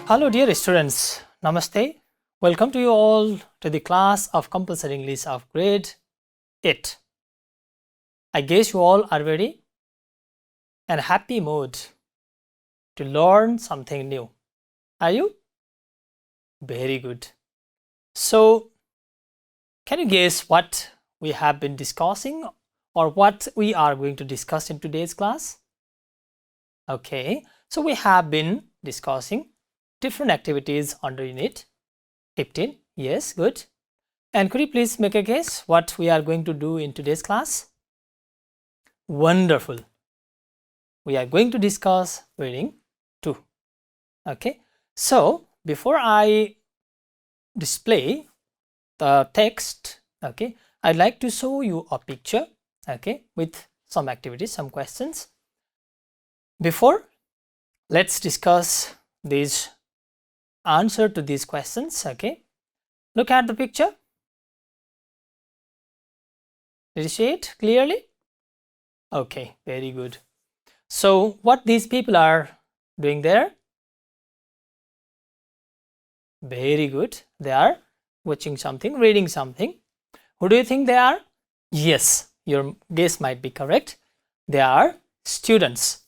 Hello dear students, Namaste. Welcome to you all to the class of compulsory English of grade 8. I guess you all are ready and happy mood to learn something new. Are you? Very good. So, can you guess what we have been discussing or what we are going to discuss in today's class? Okay, so we have been discussing different activities under unit 15. Yes, good. And could you please make a guess what we are going to do in today's class? Wonderful. We are going to discuss reading 2. Okay, so before I display the text, okay, I'd like to show you a picture, okay, with some activities, some questions. Before, let's discuss these answer to these questions. Okay, look at the picture. Did you see it clearly? Okay, very good. So what these people are doing there? Very good. They are watching something, reading something. Who do you think they are? Yes, your guess might be correct. They are students.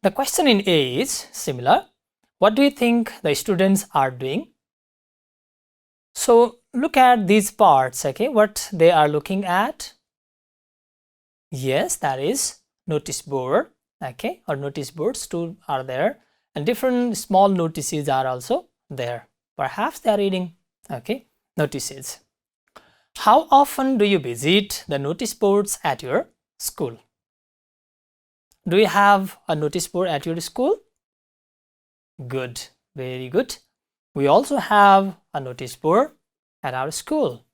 The question in A is similar. What do you think the students are doing? So look at these parts, okay, what they are looking at. Yes, that is notice board, okay, or notice boards too are there, and different small notices are also there. Perhaps they are reading, okay, notices. How often do you visit the notice boards at your school? Do you have a notice board at your school? Good, very good. We also have a notice board at our school.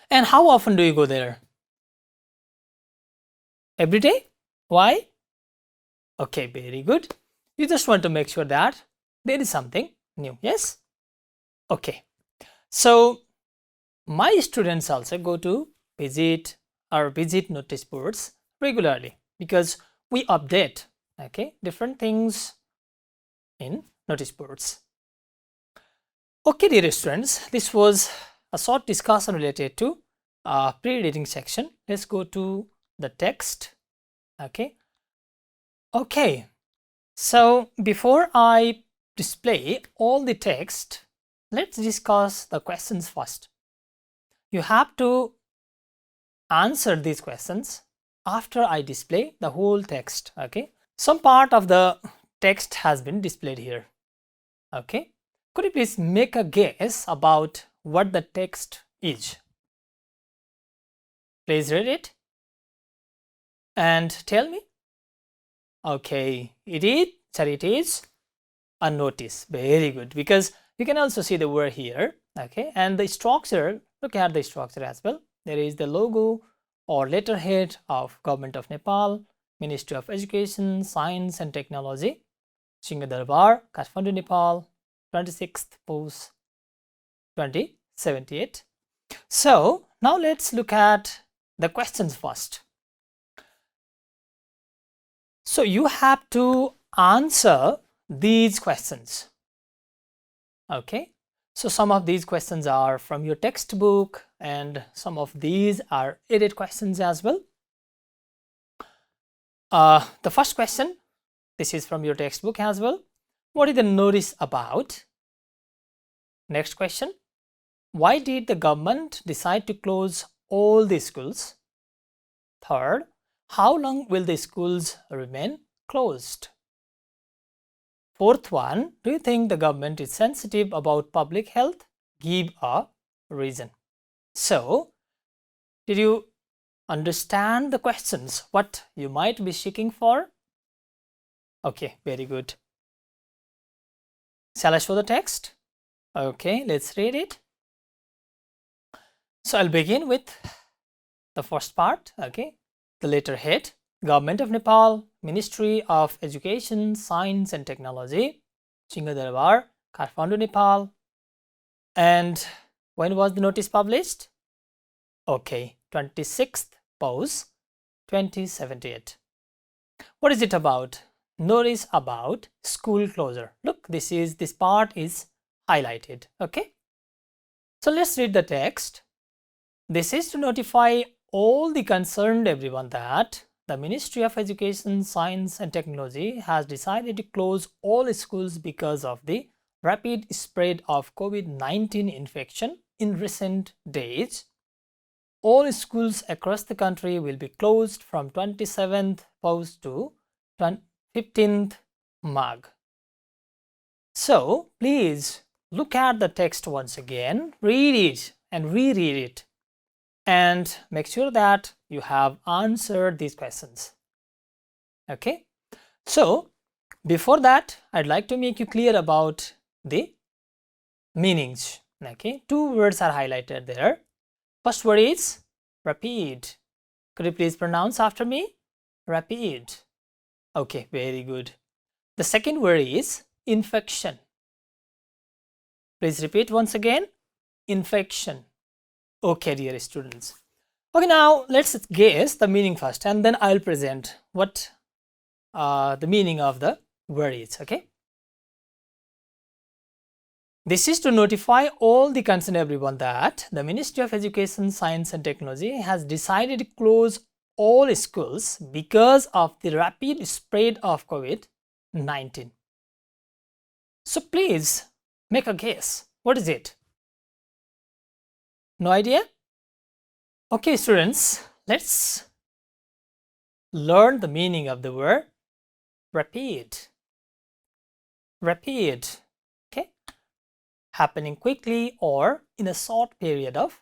And how often do you go there? Every day? Why? Okay, very good. You just want to make sure that there is something new. Yes? Okay. So my students also go to visit notice boards regularly because we update, okay, different things in notice boards. Okay, dear students, this was a short discussion related to pre-reading section. Let's go to the text. Okay. So before I display all the text, let's discuss the questions first. You have to answer these questions after I display the whole text. Okay. Some part of the text has been displayed here. Okay. Could you please make a guess about what the text is? Please read it and tell me. Okay, it is a notice. Very good, because you can also see the word here. Okay, and the structure, look at the structure as well. There is the logo or letterhead of Government of Nepal, Ministry of Education, Science and Technology, Singhadarbar, Kathmandu, Nepal, 26th post 2078. So now let's look at the questions first. So you have to answer these questions. Okay, so some of these questions are from your textbook and some of these are edit questions as well. The first question, this is from your textbook as well. What is the notice about? Next question, why did the government decide to close all the schools? Third, how long will the schools remain closed? Fourth one, do you think the government is sensitive about public health? Give a reason. So, did you understand the questions, what you might be seeking for? Okay, very good. Shall I show the text? Okay, let's read it. So I'll begin with the first part, okay, the letterhead, Government of Nepal, Ministry of Education, Science and Technology, Singhadarbar, Kathmandu, Nepal. And when was the notice published? Okay, 26th post 2078. What is it about? notice about school closure. Look, this part is highlighted. Okay, so let's read the text. This is to notify all the concerned everyone that the Ministry of Education, Science and Technology has decided to close all schools because of the rapid spread of COVID-19 infection in recent days. All schools across the country will be closed from 27th Post to 15th Mag. So please look at the text once again, read it and reread it, and make sure that you have answered these questions. Okay, so before that, I'd like to make you clear about the meanings. Okay, two words are highlighted there. First word is rapid. Could you please pronounce after me? Rapid. Okay, very good. The second word is infection. Please repeat once again. Infection. Okay, dear students. Okay, now let's guess the meaning first, and then I'll present what the meaning of the word is. Okay. This is to notify all the concerned everyone that the Ministry of Education, Science and Technology has decided to close all schools because of the rapid spread of COVID-19. So please make a guess. What is it? No idea? Okay, students, let's learn the meaning of the word rapid. Rapid. Okay, happening quickly or in a short period of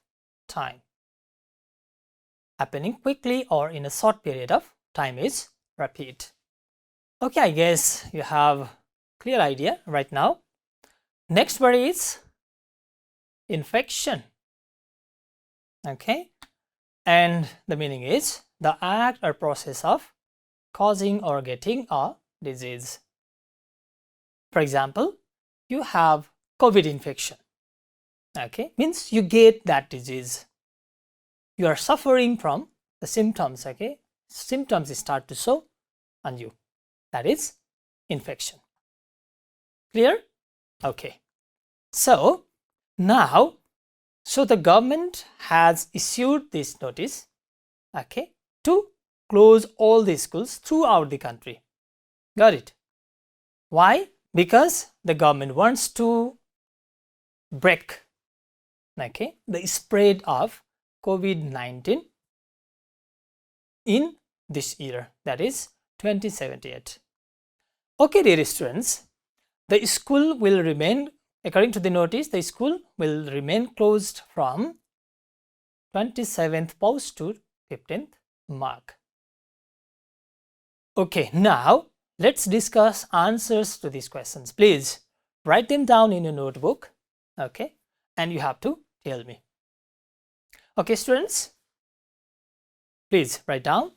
time. Happening quickly or in a short period of time is rapid. Okay, I guess you have clear idea right now. Next word is infection. Okay, and the meaning is the act or process of causing or getting a disease. For example, you have COVID infection. Okay, means you get that disease. You are suffering from the symptoms. Okay, symptoms start to show on you. That is infection. Clear? Okay. So now, the government has issued this notice, okay, to close all the schools throughout the country. Got it? Why? Because the government wants to break, okay, the spread of COVID-19 in this year, that is 2078. Okay, dear students, the school will remain, according to the notice, the school will remain closed from 27th Post to 15th Mag. Okay, now let's discuss answers to these questions. Please write them down in your notebook, okay, and you have to tell me. Okay, students, please write down.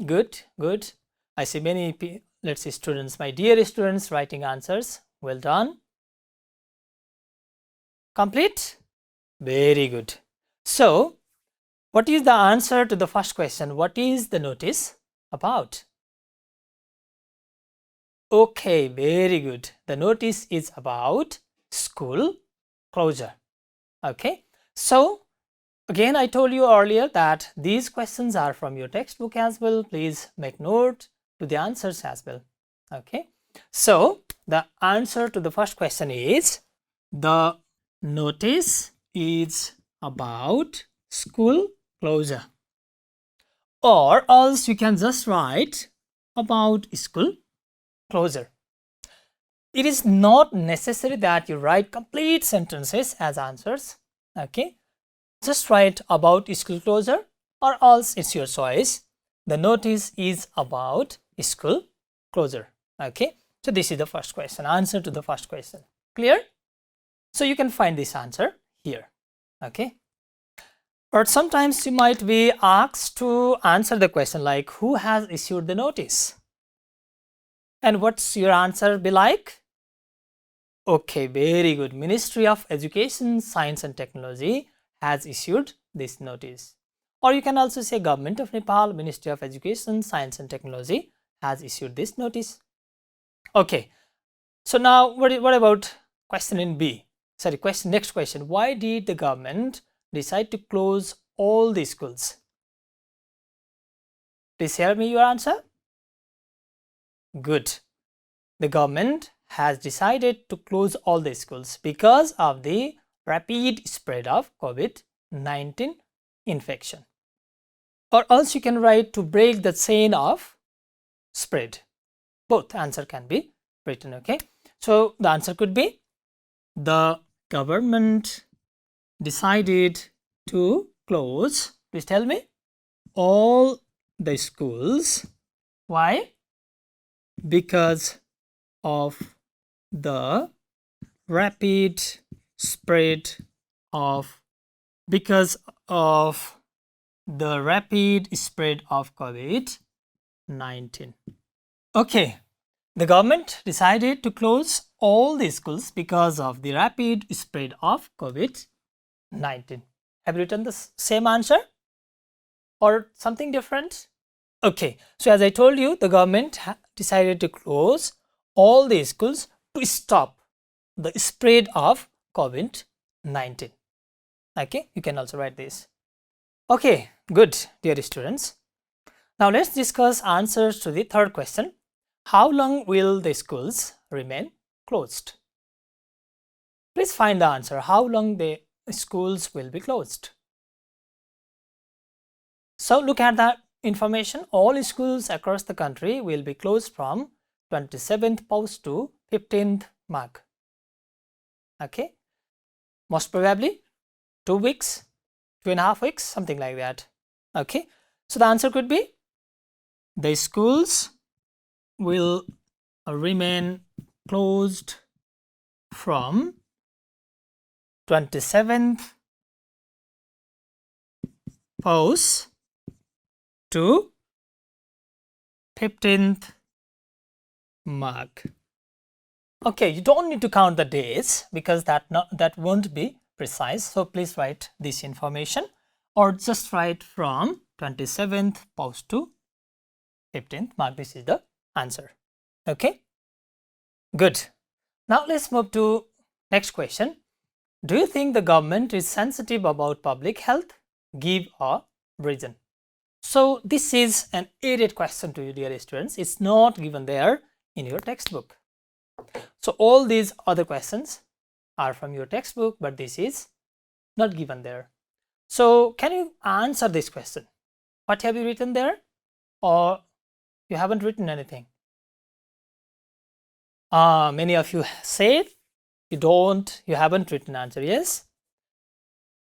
Good, good. I see many, let's see, students, my dear students, writing answers. Well done. Complete? Very good. So, what is the answer to the first question? What is the notice about? Okay, very good. The notice is about school closure. Okay, so again, I told you earlier that these questions are from your textbook as well. Please make note to the answers as well. Okay, so the answer to the first question is the notice is about school closure, or else you can just write about school closure. It is not necessary that you write complete sentences as answers. Okay, just write about school closure, or else it's your choice. The notice is about school closure. Okay, so this is the first question, answer to the first question. Clear? So you can find this answer here. Okay, but sometimes you might be asked to answer the question like, who has issued the notice? And what's your answer be like? Okay, very good. Ministry of Education, Science and Technology has issued this notice. Or you can also say Government of Nepal, Ministry of Education, Science and Technology has issued this notice. Okay, so now what about question in B? Sorry, next question. Why did the government decide to close all the schools? Please share me your answer. Good. The government has decided to close all the schools because of the rapid spread of COVID-19 infection. Or else you can write to break the chain of spread. Both answer can be written, okay? So the answer could be the government decided to close, please tell me, all the schools. Why? Because of the rapid spread of COVID-19. Okay, the government decided to close all the schools because of the rapid spread of COVID-19. Have you written the same answer or something different? Okay, so as I told you, the government decided to close all the schools to stop the spread of COVID-19. Okay, you can also write this. Okay, good, dear students. Now let's discuss answers to the third question. How long will the schools remain closed? Please find the answer. How long the schools will be closed? So look at that information. All schools across the country will be closed from 27th Post to 15th March. Okay, most probably 2 weeks, 2.5 weeks, something like that. Okay, so the answer could be the schools will remain closed from 27th Post to 15th March. Okay, you don't need to count the days because that won't be precise. So please write this information or just write from 27th Post to 15th March. This is the answer. Okay, good. Now let's move to next question. Do you think the government is sensitive about public health? Give a reason. So this is an added question to you, dear students. It's not given there in your textbook. So all these other questions are from your textbook, but this is not given there. So can you answer this question? What have you written there? Or you haven't written anything? Many of you said you haven't written answer. Yes.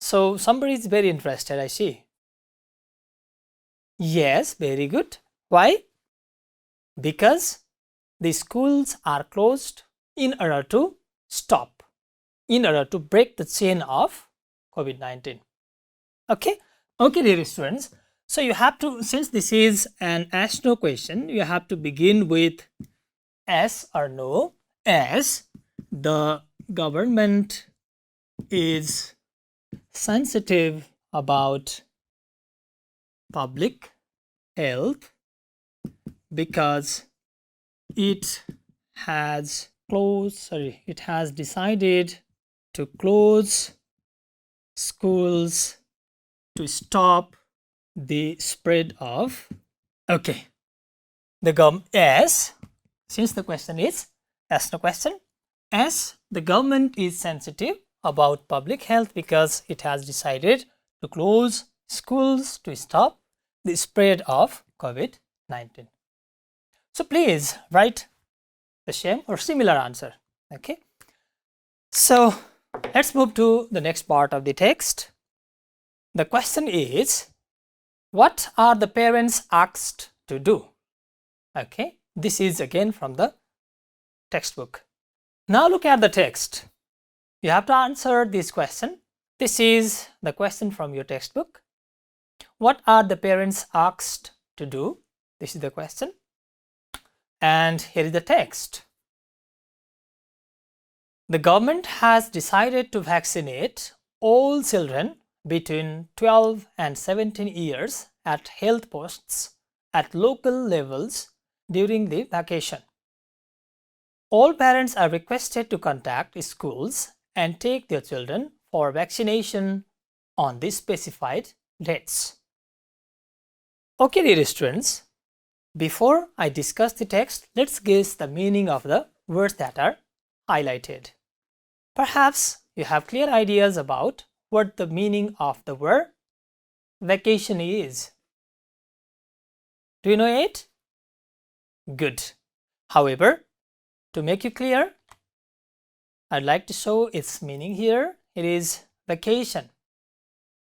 So somebody is very interested, I see. Yes, very good. Why? Because the schools are closed in order to break the chain of COVID-19. Okay, dear students. So you have to, since this is an yes no question, you have to begin with yes or no. As the government is sensitive about public health because it has decided to close schools to stop the spread of. Okay, yes, since the question is yes no question, as the government is sensitive about public health because it has decided to close schools to stop the spread of COVID-19. So please write the same or similar answer. Okay, so let's move to the next part of the text. The question is, what are the parents asked to do? Okay, this is again from the textbook. Now look at the text. You have to answer this question. This is the question from your textbook. What are the parents asked to do? This is the question. And here is the text. The government has decided to vaccinate all children between 12 and 17 years at health posts at local levels during the vacation. All parents are requested to contact schools and take their children for vaccination on the specified dates. Okay, dear students, before I discuss the text, let's guess the meaning of the words that are highlighted. Perhaps you have clear ideas about what the meaning of the word vacation is. Do you know it? Good. However, to make you clear, I'd like to show its meaning here. It is vacation.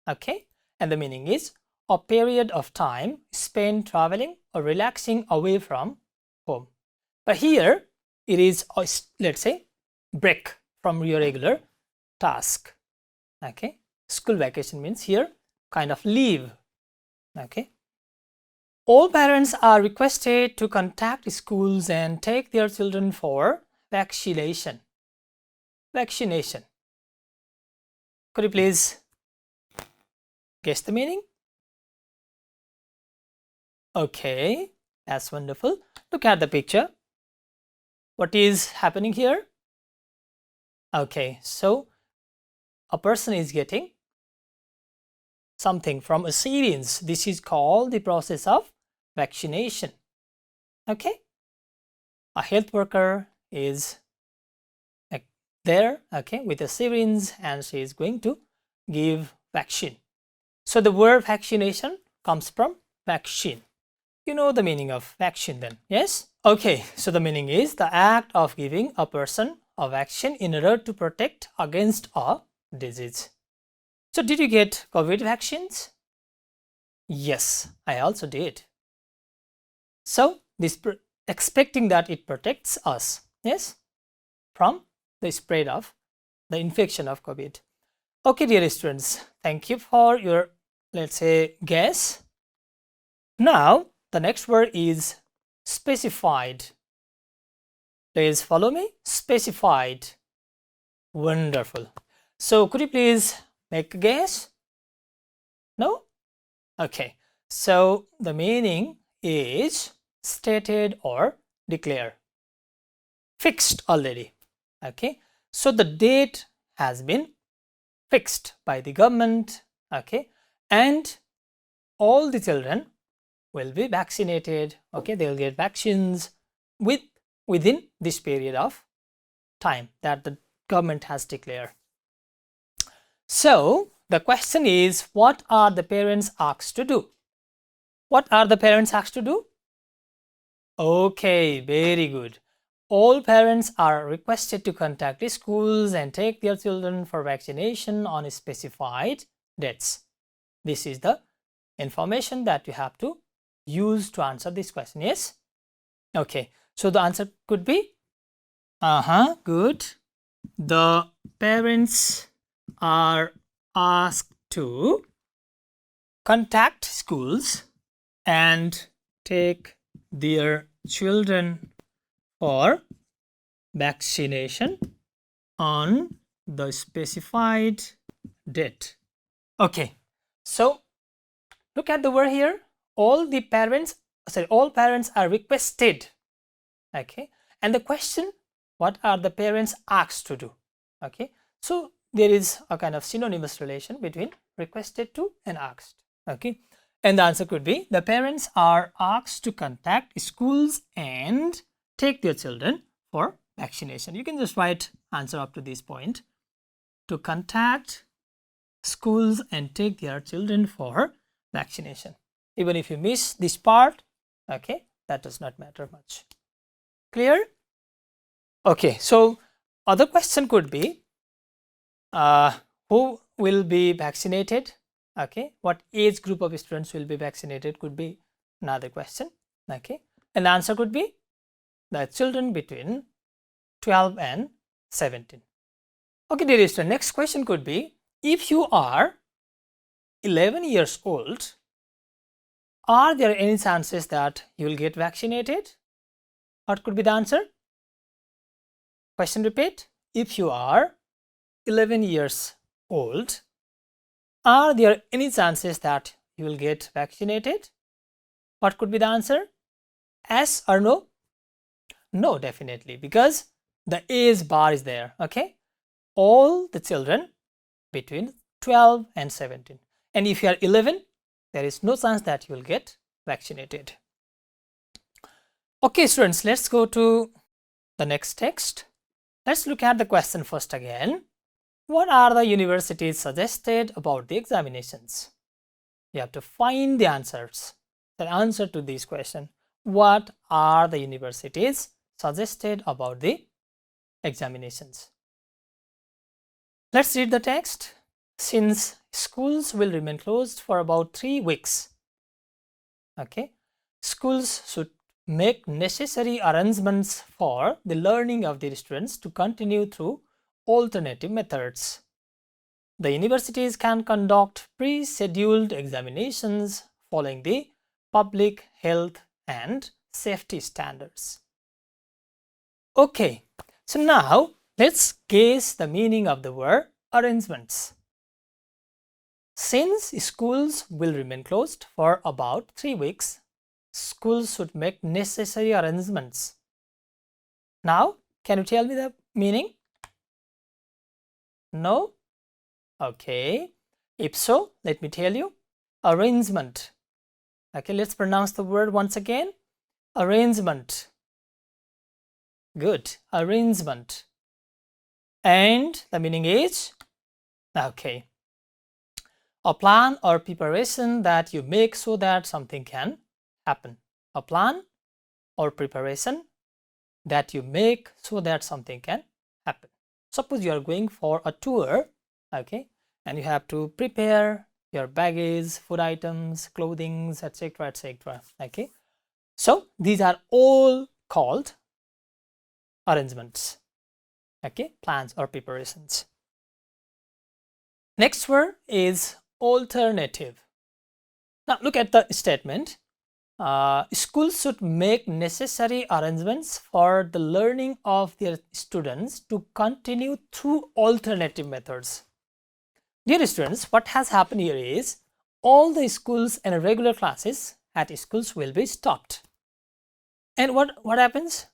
Okay, and the meaning is a period of time spent traveling or relaxing away from home. But here it is, let's say, break from your regular task. Okay, school vacation means here kind of leave. Okay, all parents are requested to contact schools and take their children for vaccination. Vaccination. Could you please guess the meaning? Okay, that's wonderful. Look at the picture. What is happening here? Okay, so a person is getting something from a syringe. This is called the process of vaccination. Okay, a health worker is there, okay, with a syringe, and she is going to give vaccine. So the word vaccination comes from vaccine. You know the meaning of vaccine then, yes? Okay, so the meaning is the act of giving a person a vaccine in order to protect against a disease. So did you get COVID vaccines? Yes, I also did. So this expecting that it protects us, yes, from the spread of the infection of COVID. Okay, dear students, thank you for your, let's say, guess. Now the next word is specified. Please follow me. Specified. Wonderful. So could you please make a guess? No? Okay. So the meaning is stated or declared. Fixed already. Okay. So the date has been fixed by the government. Okay. And all the children will be vaccinated. Okay. They will get vaccines within this period of time that the government has declared. So the question is, what are the parents asked to do? What are the parents asked to do? Okay, very good. All parents are requested to contact the schools and take their children for vaccination on specified dates. This is the information that you have to use to answer this question. Yes? Okay. So the answer could be, good. The parents are asked to contact schools and take their children for vaccination on the specified date. Okay, so look at the word here. All parents are requested. Okay, and the question, what are the parents asked to do? Okay, so there is a kind of synonymous relation between requested to and asked. Okay, and the answer could be, the parents are asked to contact schools and take their children for vaccination. You can just write answer up to this point. To contact schools and take their children for vaccination. Even if you miss this part, okay, that does not matter much. Clear? Okay, so other question could be, who will be vaccinated? Okay, what age group of students will be vaccinated could be another question. Okay, and the answer could be the children between 12 and 17. Okay, dear student, next question could be, if you are 11 years old, are there any chances that you will get vaccinated? What could be the answer? Question repeat. If you are 11 years old, Are there any chances that you will get vaccinated? What could be the answer? Yes or no? No, definitely, because the age bar is there. Okay, all the children between 12 and 17, and if you are 11, there is no chance that you will get vaccinated. Okay students, let's go to the next text. Let's look at the question first again. What are the universities suggested about the examinations? You have to find the answers, the answer to this question. What are the universities suggested about the examinations? Let's read the text. Since schools will remain closed for about 3 weeks, okay, schools should make necessary arrangements for the learning of their students to continue through alternative methods. The universities can conduct pre-scheduled examinations following the public health and safety standards. Okay, so now let's guess the meaning of the word arrangements. Since schools will remain closed for about 3 weeks, schools should make necessary arrangements. Now, can you tell me the meaning? No? Okay. If so, let me tell you. Arrangement. Okay, let's pronounce the word once again. Arrangement. Good. Arrangement. And the meaning is? Okay. A plan or preparation that you make so that something can happen. A plan or preparation that you make so that something can happen. Suppose you are going for a tour, okay, and you have to prepare your baggage, food items, clothing, etc., etc. Okay, so these are all called arrangements. Okay, plans or preparations. Next word is alternative. Now look at the statement. Schools should make necessary arrangements for the learning of their students to continue through alternative methods. Dear students, what has happened here is all the schools and regular classes at schools will be stopped. And what happens?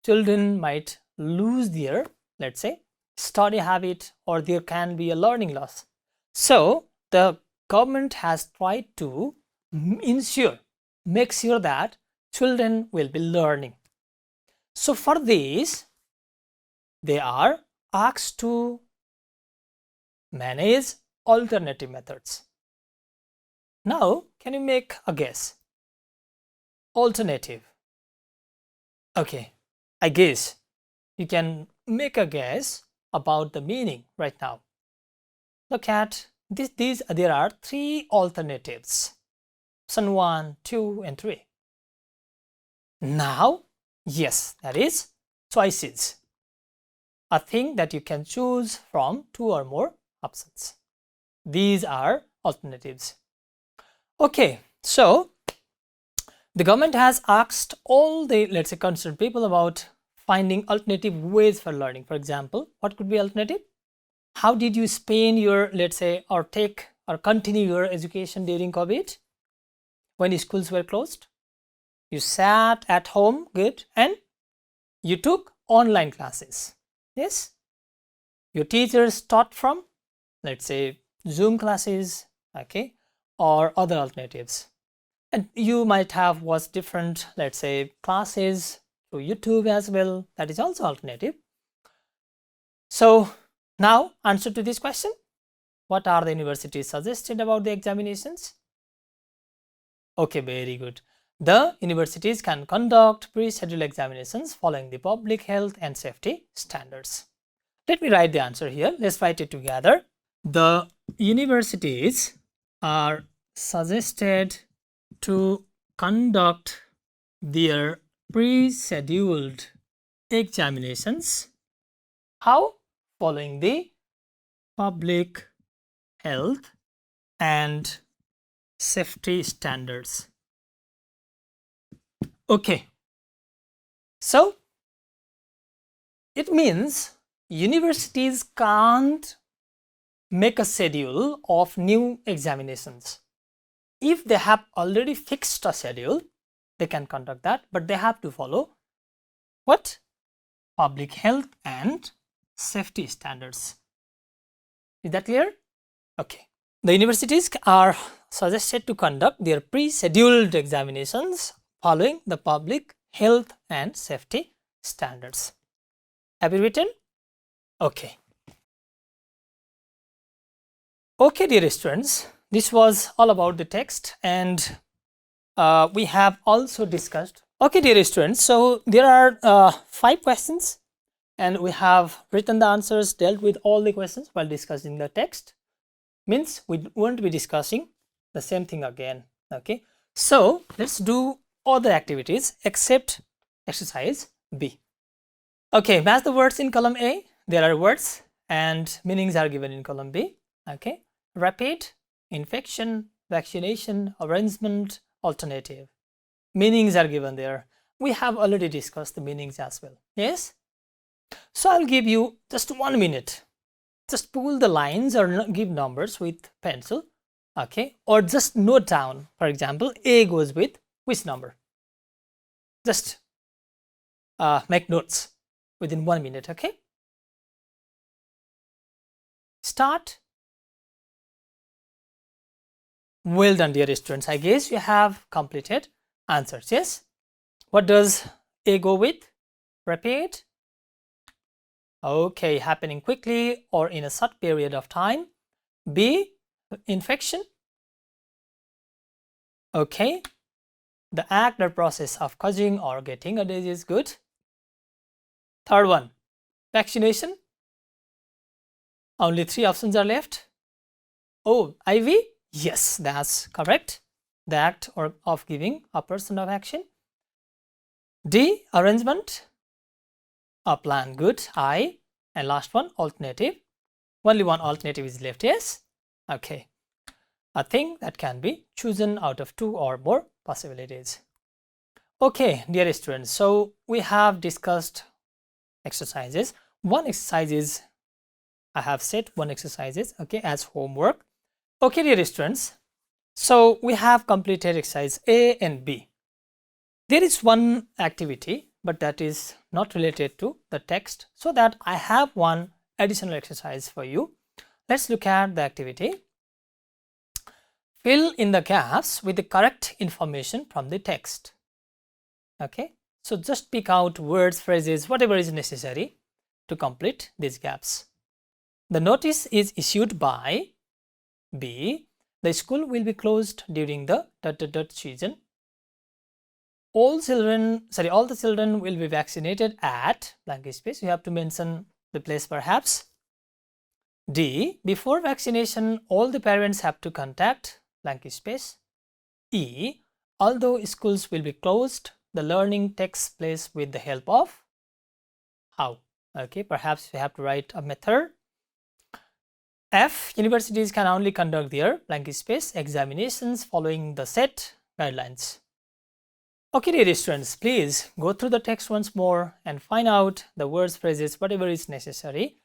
Children might lose their, let's say, study habit, or there can be a learning loss. So the government has tried to make sure that children will be learning. So for this, they are asked to manage alternative methods. Now, can you make a guess? Alternative. Okay, I guess you can make a guess about the meaning right now. Look at this. There are 3 alternatives. Option 1, 2, and 3. Now, yes, that is choices. A thing that you can choose from 2 or more options. These are alternatives. Okay, so the government has asked all the, let's say, concerned people about finding alternative ways for learning. For example, what could be alternative? How did you spend your, let's say, or take or continue your education during COVID when schools were closed? You sat at home, good, and you took online classes. Yes, your teachers taught from, let's say, Zoom classes, okay, or other alternatives. And you might have watched different, let's say, classes through YouTube as well. That is also alternative. So now, answer to this question. What are the universities suggested about the examinations? Okay, very good. The universities can conduct pre-scheduled examinations following the public health and safety standards. Let me write the answer here. Let's write it together. The universities are suggested to conduct their pre-scheduled examinations. How? Following the public health and safety standards. Okay, so it means universities can't make a schedule of new examinations. If they have already fixed a schedule, they can conduct that, but they have to follow what? Public health and safety standards. Is that clear? Okay. The universities are suggested to conduct their pre-scheduled examinations following the public health and safety standards. Have you written? Okay. Okay, dear students, this was all about the text, and we have also discussed. Okay, dear students, so there are 5 questions, and we have written the answers, dealt with all the questions while discussing the text. Means we won't be discussing the same thing again. Okay, so let's do other activities except exercise B. Okay, match the words in column A. There are words and meanings are given in column B. Okay, rapid, infection, vaccination, arrangement, alternative. Meanings are given there. We have already discussed the meanings as well. Yes? So I'll give you just 1 minute. Just pull the lines or give numbers with pencil. Okay, or just note down. For example, A goes with which number? Just make notes within 1 minute. Okay, start. Well done, dear students. I guess you have completed answers. Yes. What does A go with? Rapid. Okay, happening quickly or in a short period of time. B, infection. Okay, the act or process of causing or getting a disease. Good. Third one, vaccination. Only 3 options are left. Oh, IV. Yes, that's correct. The act or of giving a person of action. D, arrangement. A plan. Good. I. And last one, alternative. Only one alternative is left. Yes. Okay. A thing that can be chosen out of 2 or more possibilities. Okay, dear students. So we have discussed exercises. One exercise is, I have set one exercises, okay, as homework. Okay, dear students. So we have completed exercise A and B. There is one activity, but that is not related to the text, so that I have one additional exercise for you. Let's look at the activity. Fill in the gaps with the correct information from the text. Okay, so just pick out words, phrases, whatever is necessary to complete these gaps. The notice is issued by B. The school will be closed during the ... season. All the children will be vaccinated at blank space. You have to mention the place perhaps. D. Before vaccination, all the parents have to contact blank space. E. Although schools will be closed, the learning takes place with the help of how? Okay, perhaps we have to write a method. F. Universities can only conduct their blank space examinations following the set guidelines. Okay, dear students, please go through the text once more and find out the words, phrases, whatever is necessary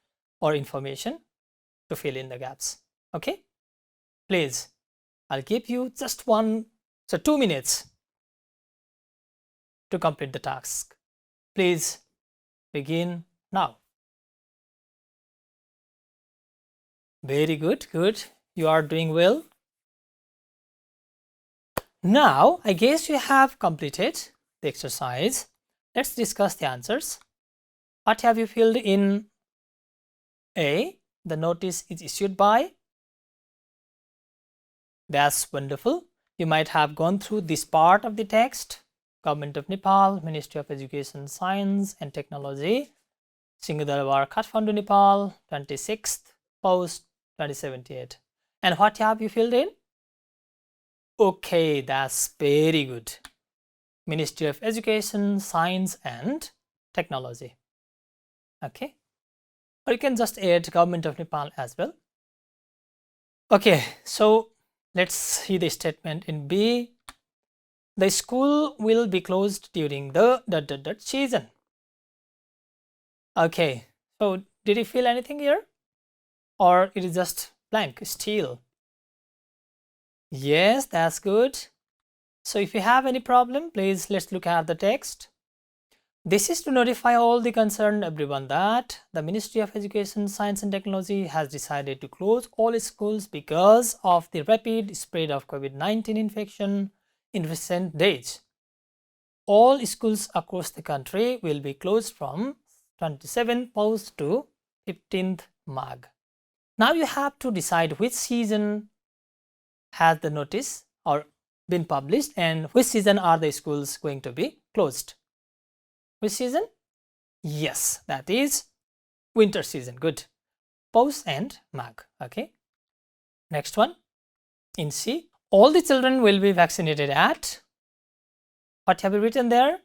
or information to fill in the gaps. Okay, please, I'll give you just 2 minutes to complete the task. Please begin now. Very good, good. You are doing well. Now, I guess you have completed the exercise. Let's discuss the answers. What have you filled in A? The notice is issued by. That's wonderful. You might have gone through this part of the text. Government of Nepal, Ministry of Education, Science and Technology, Singhdurbar, Kathmandu, Nepal, 26th post 2078. And what have you filled in? Okay, that's very good. Ministry of Education, Science and Technology. Okay, or you can just add Government of Nepal as well. Okay, so let's see the statement in B. The school will be closed during the ... season. Okay, so did you feel anything here, or it is just blank, steel. Yes, that's good. So if you have any problem, please let's look at the text. This is to notify all the concerned everyone that the Ministry of Education, Science and Technology has decided to close all schools because of the rapid spread of COVID-19 infection in recent days. All schools across the country will be closed from 27th Post to 15th Mag. Now you have to decide which season has the notice or been published and which season are the schools going to be closed. Which season? Yes, that is winter season. Good. Pause and Mag. Okay. Next one. In C, all the children will be vaccinated at. What have you written there?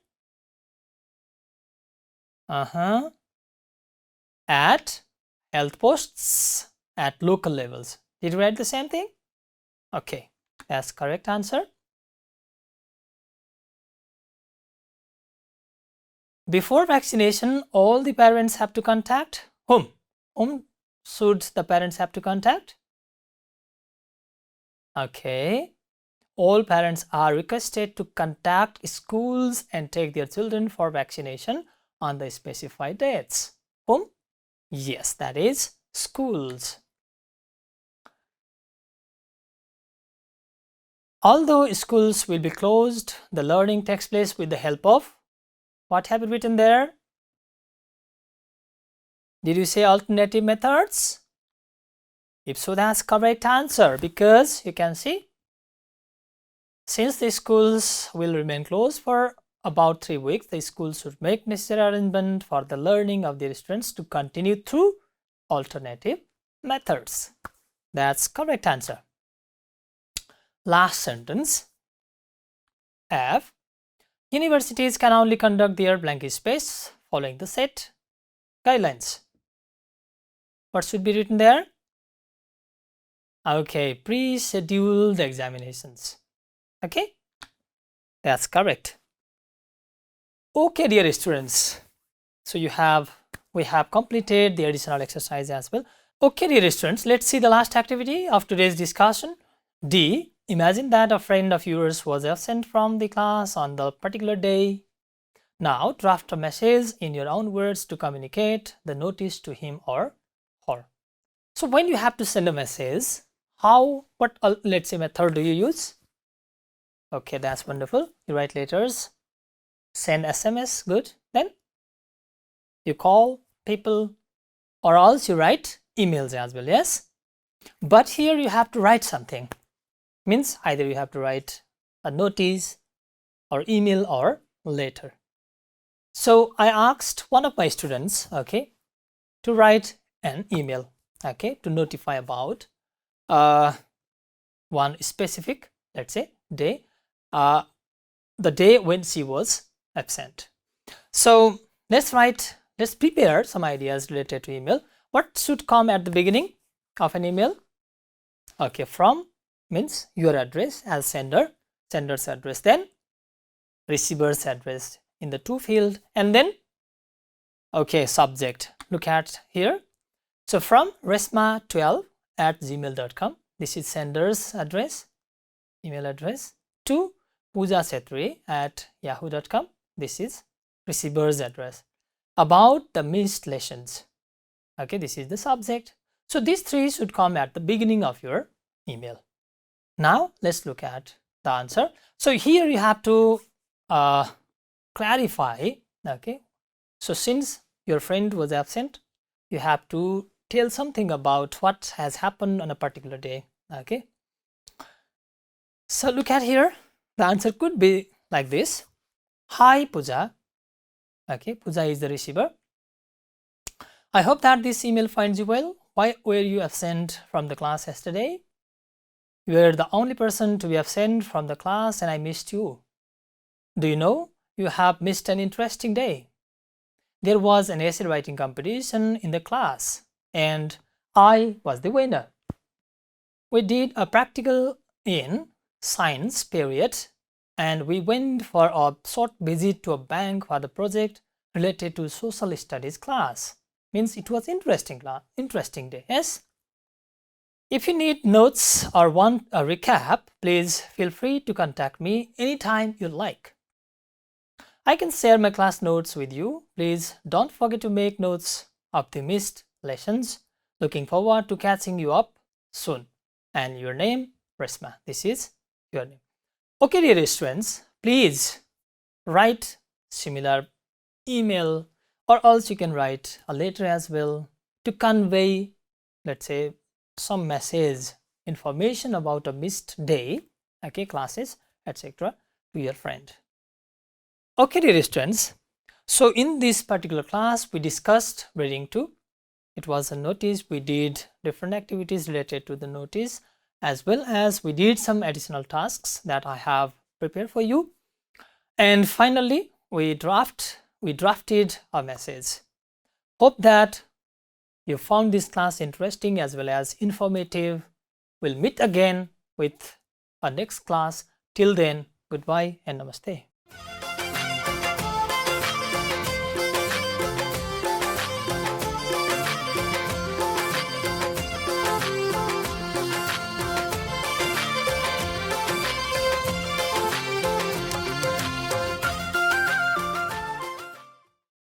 At health posts at local levels. Did you write the same thing? Okay, that's correct answer. Before vaccination, all the parents have to contact whom? Whom should the parents have to contact? Okay, all parents are requested to contact schools and take their children for vaccination on the specified dates. Whom? Yes, that is schools. Although schools will be closed, the learning takes place with the help of. What have you written there? Did you say alternative methods? If so, that's correct answer, because you can see, since the schools will remain closed for about 3 weeks, the schools should make necessary arrangement for the learning of their students to continue through alternative methods. That's correct answer. Last sentence. F. Universities can only conduct their blank space following the set guidelines. What should be written there? Okay, pre-scheduled examinations. Okay, that's correct. Okay, dear students. So we have completed the additional exercise as well. Okay, dear students, let's see the last activity of today's discussion. D. Imagine that a friend of yours was absent from the class on the particular day. Now draft a message in your own words to communicate the notice to him or her. So when you have to send a message, what let's say method do you use? Okay, that's wonderful. You write letters, send SMS, good. Then you call people, or else you write emails as well, yes? But here you have to write something. Means either you have to write a notice or email or letter. So I asked one of my students, okay, to write an email, okay, to notify about one specific, let's say, day, the day when she was absent. So let's prepare some ideas related to email. What should come at the beginning of an email? Okay, from means your address as sender, sender's address, then receiver's address in the to field, and then okay, subject. Look at here. So from resma12@gmail.com, this is sender's address, email address, to poojasetri@yahoo.com, this is receiver's address. About the missed lessons, okay, this is the subject. So these three should come at the beginning of your email. Now let's look at the answer. So here you have to clarify, okay. So since your friend was absent, you have to tell something about what has happened on a particular day, okay. So look at here, the answer could be like this. Hi Pooja, okay, Pooja is the receiver. I hope that this email finds you well. Why were you absent from the class yesterday? You were the only person to be absent from the class and I missed you. Do you know, you have missed an interesting day. There was an essay writing competition in the class and I was the winner. We did a practical in science period and we went for a short visit to a bank for the project related to social studies class. Means it was interesting day, yes? If you need notes or want a recap, please feel free to contact me anytime you like. I can share my class notes with you. Please don't forget to make notes of the missed lessons. Looking forward to catching you up soon. And your name, Resma. This is your name. Okay, dear students, please write similar email, or else you can write a letter as well to convey, let's say, some message, information about a missed day, okay, classes, etc. to your friend. Okay, dear students, so in this particular class we discussed reading 2. It was a notice. We did different activities related to the notice, as well as we did some additional tasks that I have prepared for you. And finally we drafted a message. Hope that you found this class interesting as well as informative. We'll meet again with our next class. Till then, goodbye and namaste.